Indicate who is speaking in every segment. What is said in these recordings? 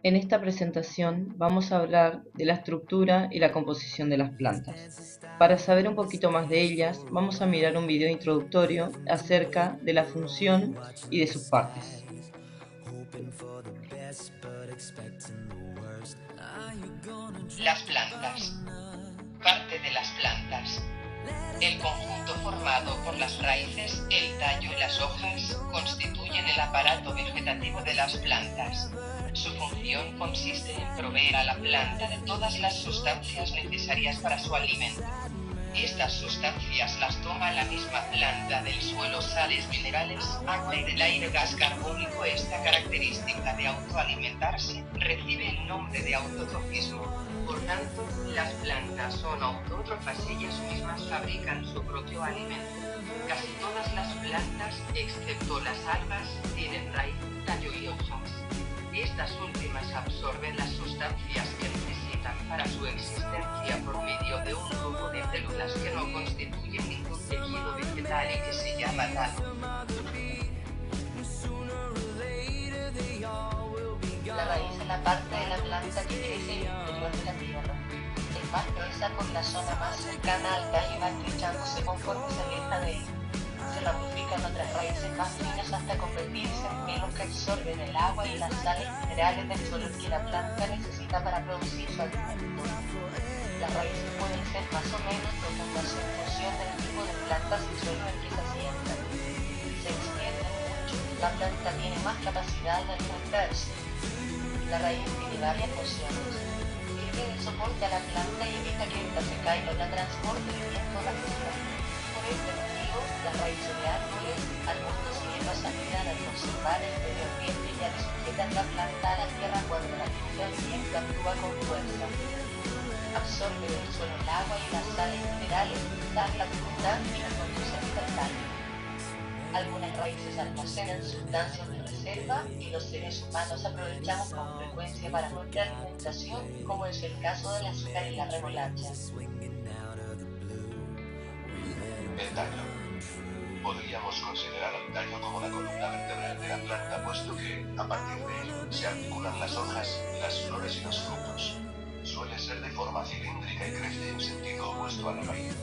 Speaker 1: En esta presentación vamos a hablar de la estructura y la composición de las plantas. Para saber un poquito más de ellas, vamos a mirar un video introductorio acerca de la función y de sus partes.
Speaker 2: Las plantas. Parte de las plantas. El conjunto formado por las raíces, el tallo y las hojas constituyen el aparato vegetativo de las plantas. Su función consiste en proveer a la planta de todas las sustancias necesarias para su alimento. Estas sustancias las toma la misma planta del suelo, sales minerales, agua y del aire, gas carbónico. Esta característica de autoalimentarse recibe el nombre de autotrofismo. Por tanto, las plantas son autótrofas, ellas mismas fabrican su propio alimento. Casi todas las plantas, excepto las algas, tienen raíz, tallo y hojas. Estas últimas absorben las sustancias que necesitan para su existencia por medio de un grupo de células que no constituyen ningún tejido vegetal y que se llama talo.
Speaker 3: La raíz es la parte de la planta que crece en el interior de la tierra. Es más gruesa por la zona más cercana al tallo y va estrechándose conforme se aleja de él. Se ramifican otras raíces más finas hasta convertirse en pelos que absorben el agua y las sales minerales del suelo que la planta necesita para producir su alimento. Las raíces pueden ser más o menos profundas en función del tipo de plantas y suelo en que se asientan. Se extienden mucho, la planta tiene más capacidad de alimentarse. La raíz tiene varias funciones. Sirve de soporte a la planta y evita que ésta se caiga o la transporte el viento o la lluvia. Por este motivo, las raíces de árboles, arbustos y hierbas ayudan a conservar el medio ambiente y a que sujetan la planta a la tierra cuando la lluvia o el viento actúa con fuerza. Absorbe del suelo el agua y las sales minerales, dan la humedad y la conducen al tallo. Algunas raíces almacenan sustancias de reserva y los seres humanos aprovechamos con frecuencia para nuestra alimentación, como es el caso del azúcar y la remolacha.
Speaker 4: El tallo. Podríamos considerar al tallo como la columna vertebral de la planta, puesto que, a partir de él, se articulan las hojas, las flores y los frutos. Suele ser de forma cilíndrica y crece en sentido opuesto a la raíz.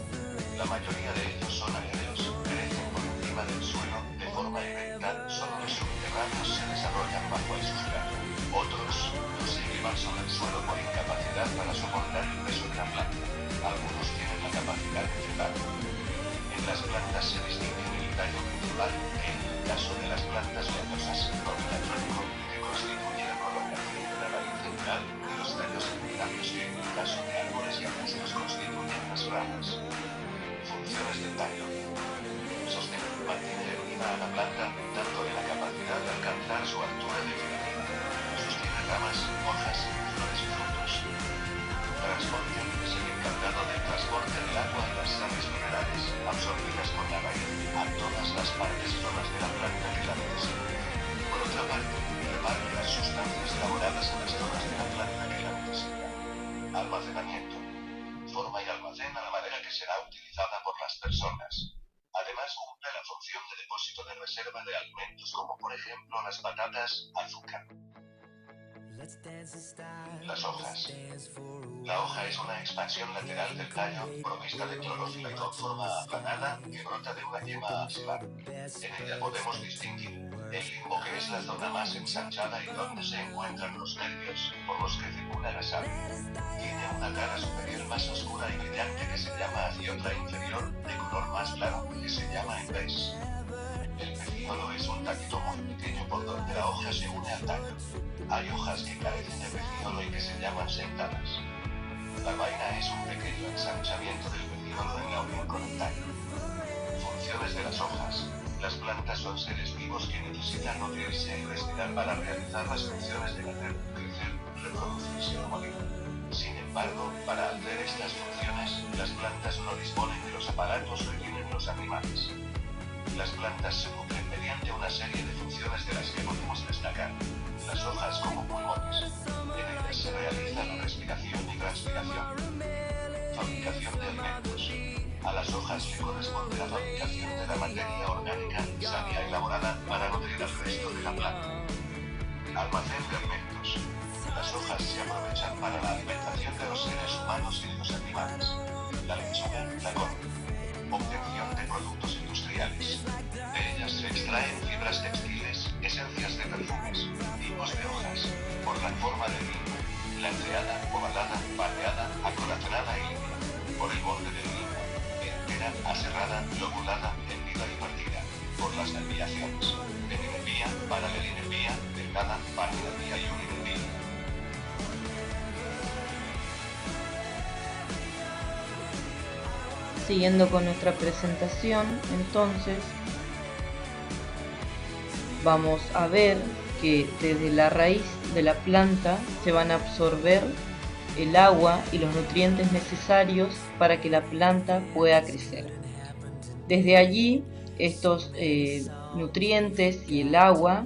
Speaker 4: La mayoría de ellos son aleros, crecen por encima del suelo, de forma erecta, solo los subterráneos se desarrollan bajo el sustrato. Otros se elevan sobre el suelo por incapacidad para soportar el peso de la planta. Algunos tienen la capacidad de trepar. En las plantas se distingue el tallo principal, que en el caso de las plantas leñosas domina el tronco, que constituye la prolongación de la raíz central, y los tallos secundarios, que en el caso de árboles y arbustos constituyen las ramas. Funciones del tallo. Sostener, mantiene erguida a la planta, dándole la capacidad de alcanzar su altura definitiva. Sostiene ramas, hojas, flores y frutos. Transporte, es el encargado del transporte del agua y las sales minerales, absorbidas por la raíz, a todas las partes y zonas de la planta que la necesitan. Por otra parte, reparte las sustancias elaboradas en las zonas de la planta que la necesitan. Almacenamiento. Forma y almacena la madera que será utilizada por las personas. Además, cumple la función de depósito de reserva de alimentos, como por ejemplo las patatas, azúcar. Las hojas. La hoja es una expansión lateral del tallo, provista de clorofila y con forma aplanada, que brota de una yema axilar. En ella podemos distinguir el limbo, que es la zona más ensanchada y donde se encuentran los nervios, por los que circula la sangre. Tiene una cara superior más oscura y brillante que se llama, y otra inferior, de color más claro, que se llama embés. El pecíolo es un taquito muy pequeño por donde la hoja se une al tallo. Hay hojas que carecen de pecíolo y que se llaman sentadas. La vaina es un pequeño ensanchamiento del pecíolo en la unión con el tallo. Funciones de las hojas. Las plantas son seres vivos que necesitan nutrirse y respirar para realizar las funciones de nacer, crecer, reproducirse o morir. Sin embargo, para hacer estas funciones, las plantas no disponen de los aparatos que tienen los animales. Las plantas se nutren mediante una serie de funciones de las que podemos destacar las hojas como pulmones. En ellas se realiza la respiración y transpiración. Fabricación de alimentos. A las hojas le corresponde la fabricación de la materia orgánica sabia elaborada para nutrir al resto de la planta. Almacén de alimentos. Las hojas se aprovechan para la alimentación de los seres humanos y de los animales. La lechuga, la col. Obtención de productos industriales. De ellas se extraen fibras textiles, esencias de perfumes, tipos de hojas, por la forma del limbo, lanceada, ovalada, palmeada, acorazonada y limpia, por el borde del limbo, entera, aserrada, lobulada, hendida y partida, por las nerviaciones, perinervía, paralelinervía, delgada, paralinervía y uninervía.
Speaker 1: Siguiendo con nuestra presentación, entonces vamos a ver que desde la raíz de la planta se van a absorber el agua y los nutrientes necesarios para que la planta pueda crecer. Desde allí, estos nutrientes y el agua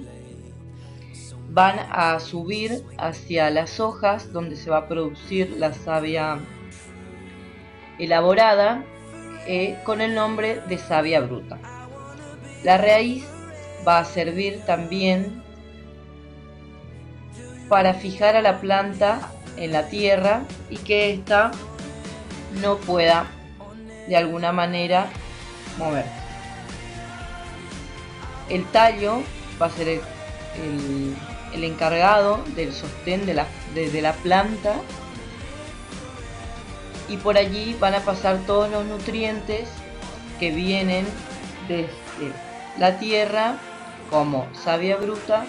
Speaker 1: van a subir hacia las hojas, donde se va a producir la savia elaborada con el nombre de savia bruta. La raíz va a servir también para fijar a la planta en la tierra y que ésta no pueda de alguna manera moverse. El tallo va a ser el encargado del sostén de la planta, y por allí van a pasar todos los nutrientes que vienen desde la tierra como savia bruta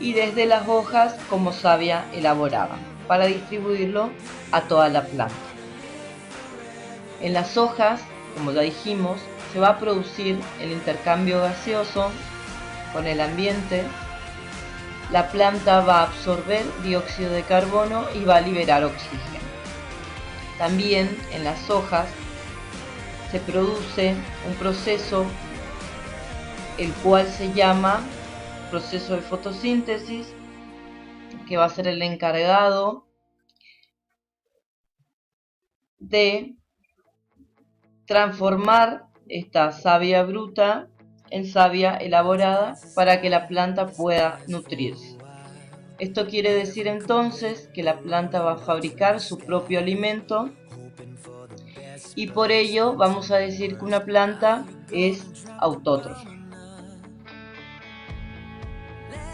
Speaker 1: y desde las hojas como savia elaborada, para distribuirlo a toda la planta. En las hojas, como ya dijimos, se va a producir el intercambio gaseoso con el ambiente. La planta va a absorber dióxido de carbono y va a liberar oxígeno. También en las hojas se produce un proceso el cual se llama proceso de fotosíntesis, que va a ser el encargado de transformar esta savia bruta en savia elaborada para que la planta pueda nutrirse. Esto quiere decir entonces que la planta va a fabricar su propio alimento, y por ello vamos a decir que una planta es autótrofa.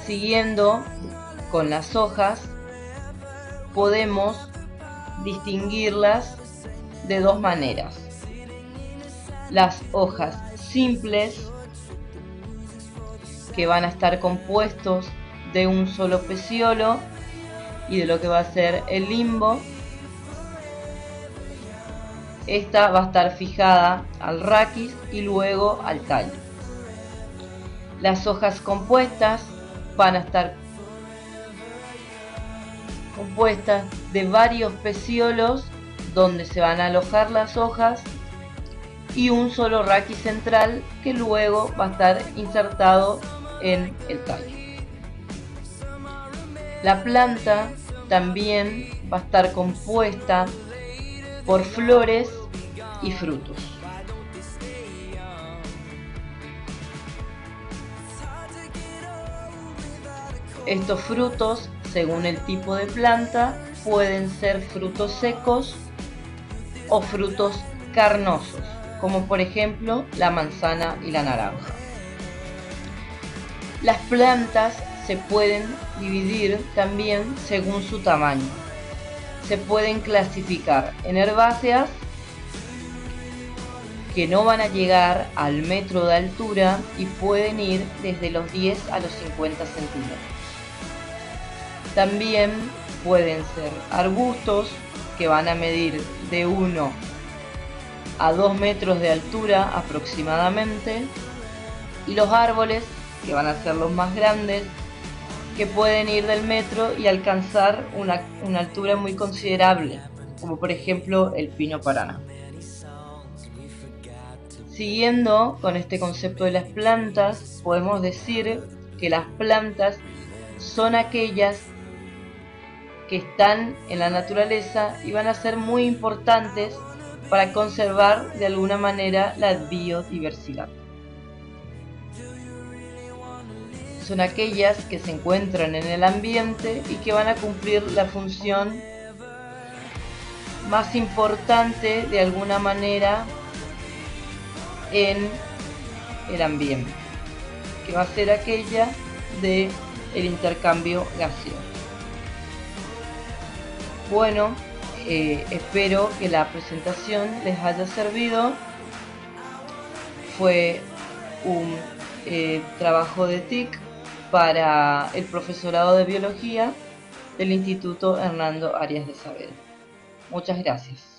Speaker 1: Siguiendo con las hojas, podemos distinguirlas de dos maneras. Las hojas simples, que van a estar compuestos de un solo peciolo y de lo que va a ser el limbo. Esta va a estar fijada al raquis y luego al tallo. Las hojas compuestas van a estar compuestas de varios peciolos donde se van a alojar las hojas y un solo raquis central que luego va a estar insertado en el tallo. La planta también va a estar compuesta por flores y frutos. Estos frutos, según el tipo de planta, pueden ser frutos secos o frutos carnosos, como por ejemplo la manzana y la naranja. Las plantas se pueden dividir también según su tamaño. Se pueden clasificar en herbáceas, que no van a llegar al metro de altura y pueden ir desde los 10 a los 50 centímetros. También pueden ser arbustos, que van a medir de 1 a 2 metros de altura aproximadamente, y los árboles, que van a ser los más grandes, que pueden ir del metro y alcanzar una altura muy considerable, como por ejemplo el pino paraná. Siguiendo con este concepto de las plantas, podemos decir que las plantas son aquellas que están en la naturaleza y van a ser muy importantes para conservar de alguna manera la biodiversidad. son aquellas que se encuentran en el ambiente y que van a cumplir la función más importante de alguna manera en el ambiente, que va a ser aquella de el intercambio gaseoso. Bueno, espero que la presentación les haya servido. Fue un trabajo de TIC para el profesorado de biología del Instituto Hernando Arias de Saavedra. Muchas gracias.